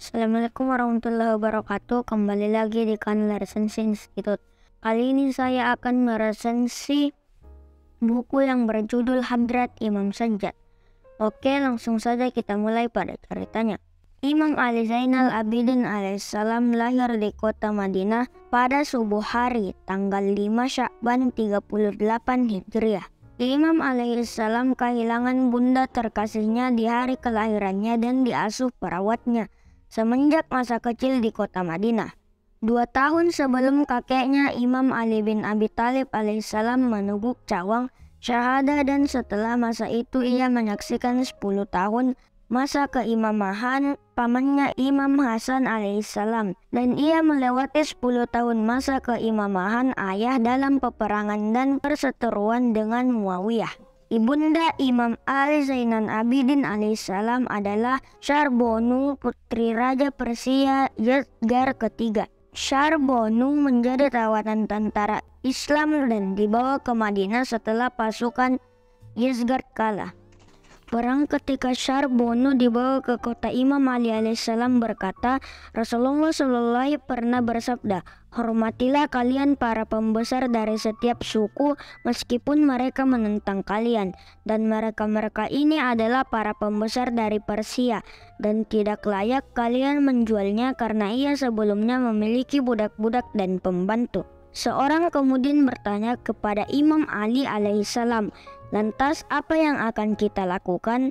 Assalamualaikum warahmatullahi wabarakatuh. Kembali lagi di kanal Resensi Institute. Kali ini saya akan meresensi buku yang berjudul Hadrat Imam Sajjad. Oke, langsung saja kita mulai pada ceritanya. Imam Ali Zainal Abidin alaihissalam lahir di kota Madinah pada subuh hari tanggal 5 Sya'ban 38 Hijriah. Imam alaihissalam kehilangan bunda terkasihnya di hari kelahirannya dan diasuh perawatnya semenjak masa kecil di kota Madinah. 2 tahun sebelum kakeknya Imam Ali bin Abi Thalib alaihissalam menuguk cawang syahadah, dan setelah masa itu ia menyaksikan 10 tahun masa keimamahan pamannya Imam Hasan alaihissalam, dan ia melewati 10 tahun masa keimamahan ayah dalam peperangan dan perseteruan dengan Muawiyah. Ibunda Imam Ali Zainal Abidin alaihissalam adalah Syarbonu, putri Raja Persia Yazgar ketiga. Syarbonu menjadi tawanan tentara Islam dan dibawa ke Madinah setelah pasukan Yazgar kalah. Perang ketika Syarbonu dibawa ke kota Imam Ali alaihissalam berkata, Rasulullah SAW pernah bersabda, hormatilah kalian para pembesar dari setiap suku meskipun mereka menentang kalian, dan mereka-mereka ini adalah para pembesar dari Persia, dan tidak layak kalian menjualnya karena ia sebelumnya memiliki budak-budak dan pembantu. Seorang kemudian bertanya kepada Imam Ali alaihissalam, lantas apa yang akan kita lakukan?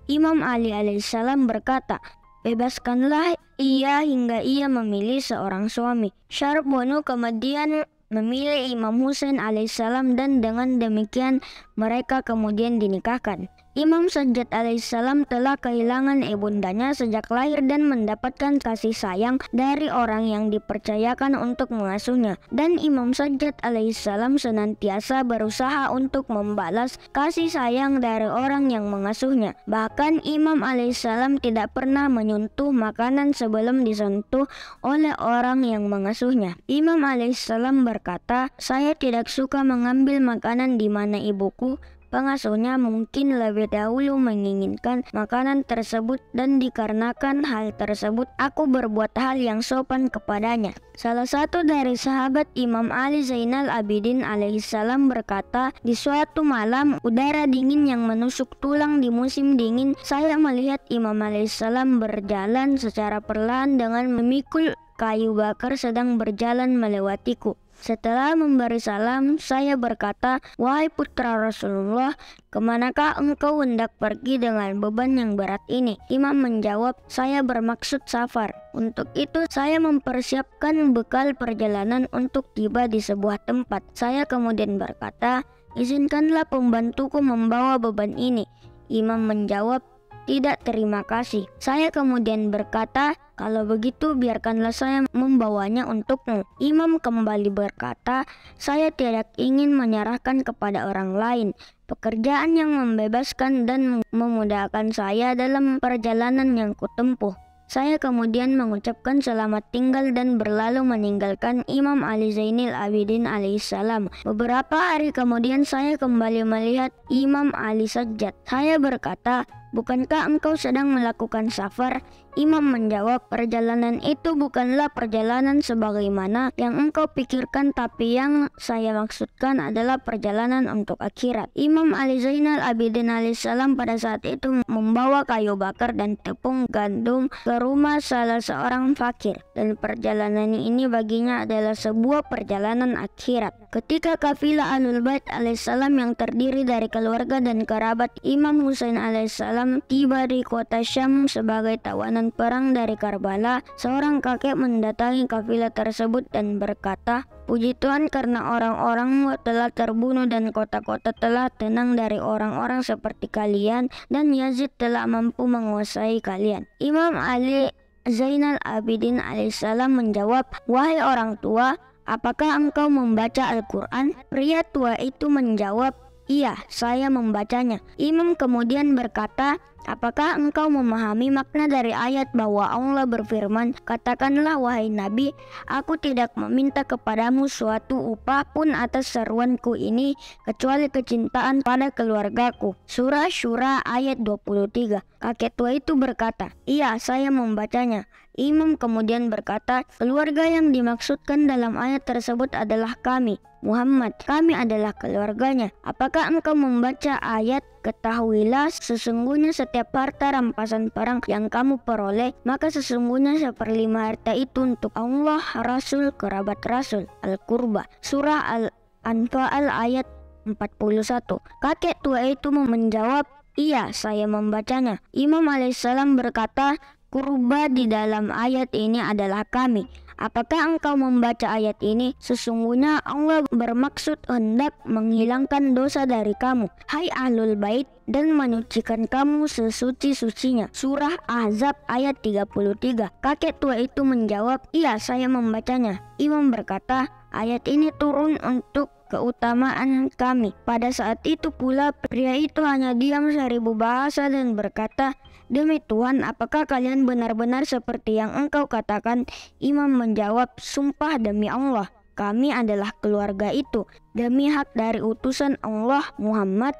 Imam Ali alaihissalam berkata, bebaskanlah ia hingga ia memilih seorang suami. Syarbonu kemudian memilih Imam Husain alaihissalam dan dengan demikian mereka kemudian dinikahkan. Imam Sajjad alaihissalam telah kehilangan ibundanya sejak lahir dan mendapatkan kasih sayang dari orang yang dipercayakan untuk mengasuhnya. Dan Imam Sajjad alaihissalam senantiasa berusaha untuk membalas kasih sayang dari orang yang mengasuhnya. Bahkan Imam alaihissalam tidak pernah menyentuh makanan sebelum disentuh oleh orang yang mengasuhnya. Imam alaihissalam berkata, saya tidak suka mengambil makanan di mana ibuku, pengasuhnya, mungkin lebih dahulu menginginkan makanan tersebut, dan dikarenakan hal tersebut aku berbuat hal yang sopan kepadanya. Salah satu dari sahabat Imam Ali Zainal Abidin alaihissalam berkata, di suatu malam udara dingin yang menusuk tulang di musim dingin, saya melihat Imam alaihissalam berjalan secara perlahan dengan memikul kayu bakar sedang berjalan melewatiku. Setelah memberi salam, saya berkata, wahai putra Rasulullah, kemanakah engkau hendak pergi dengan beban yang berat ini? Imam menjawab, saya bermaksud safar. Untuk itu saya mempersiapkan bekal perjalanan untuk tiba di sebuah tempat. Saya kemudian berkata, izinkanlah pembantuku membawa beban ini. Imam menjawab, tidak, terima kasih. Saya kemudian berkata, kalau begitu biarkanlah saya membawanya untukmu. Imam kembali berkata, saya tidak ingin menyerahkan kepada orang lain pekerjaan yang membebaskan dan memudahkan saya dalam perjalanan yang kutempuh. Saya kemudian mengucapkan selamat tinggal dan berlalu meninggalkan Imam Ali Zainal Abidin alaihissalam. Beberapa hari kemudian saya kembali melihat Imam Ali Sajjad. Saya berkata, bukankah engkau sedang melakukan safar? Imam menjawab, perjalanan itu bukanlah perjalanan sebagaimana yang engkau pikirkan, tapi yang saya maksudkan adalah perjalanan untuk akhirat. Imam Ali Zainal Abidin alaihissalam pada saat itu membawa kayu bakar dan tepung gandum ke rumah salah seorang fakir, dan perjalanan ini baginya adalah sebuah perjalanan akhirat. Ketika kafilah Ahlul Bait alaihissalam yang terdiri dari keluarga dan kerabat Imam Husain alaihissalam tiba di kota Syam sebagai tawanan perang dari Karbala, seorang kakek mendatangi kafilah tersebut dan berkata, puji Tuhan karena orang-orangmu telah terbunuh dan kota-kota telah tenang dari orang-orang seperti kalian, dan Yazid telah mampu menguasai kalian. Imam Ali Zainal Abidin alaihissalam menjawab, wahai orang tua, apakah engkau membaca Al-Quran? Pria tua itu menjawab, iya, saya membacanya. Imam kemudian berkata, Apakah engkau memahami makna dari ayat bahwa Allah berfirman, katakanlah wahai Nabi, aku tidak meminta kepadamu suatu upah pun atas seruanku ini kecuali kecintaan pada keluargaku. Surah Syura ayat 23. Kakek tua itu berkata, iya, saya membacanya. Imam kemudian berkata, keluarga yang dimaksudkan dalam ayat tersebut adalah kami, Muhammad. Kami adalah keluarganya. Apakah engkau membaca ayat? Ketahuilah sesungguhnya setiap harta rampasan perang yang kamu peroleh, maka sesungguhnya seperlima harta itu untuk Allah, Rasul, kerabat Rasul. Al-Qurba, Surah Al-Anfal ayat 41. Kakek tua itu menjawab, iya, saya membacanya. Imam alaihissalam berkata, kurba di dalam ayat ini adalah kami. Apakah engkau membaca ayat ini? Sesungguhnya Allah bermaksud hendak menghilangkan dosa dari kamu, hai ahlul bait, dan menyucikan kamu sesuci-sucinya. Surah Ahzab ayat 33. Kakek tua itu menjawab, iya, saya membacanya. Imam berkata, ayat ini turun untuk keutamaan kami. Pada saat itu pula pria itu hanya diam 1000 bahasa dan berkata, demi Tuhan, apakah kalian benar-benar seperti yang engkau katakan? Imam menjawab, sumpah demi Allah, kami adalah keluarga itu. Demi hak dari utusan Allah Muhammad,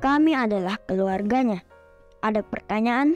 kami adalah keluarganya. Ada pertanyaan?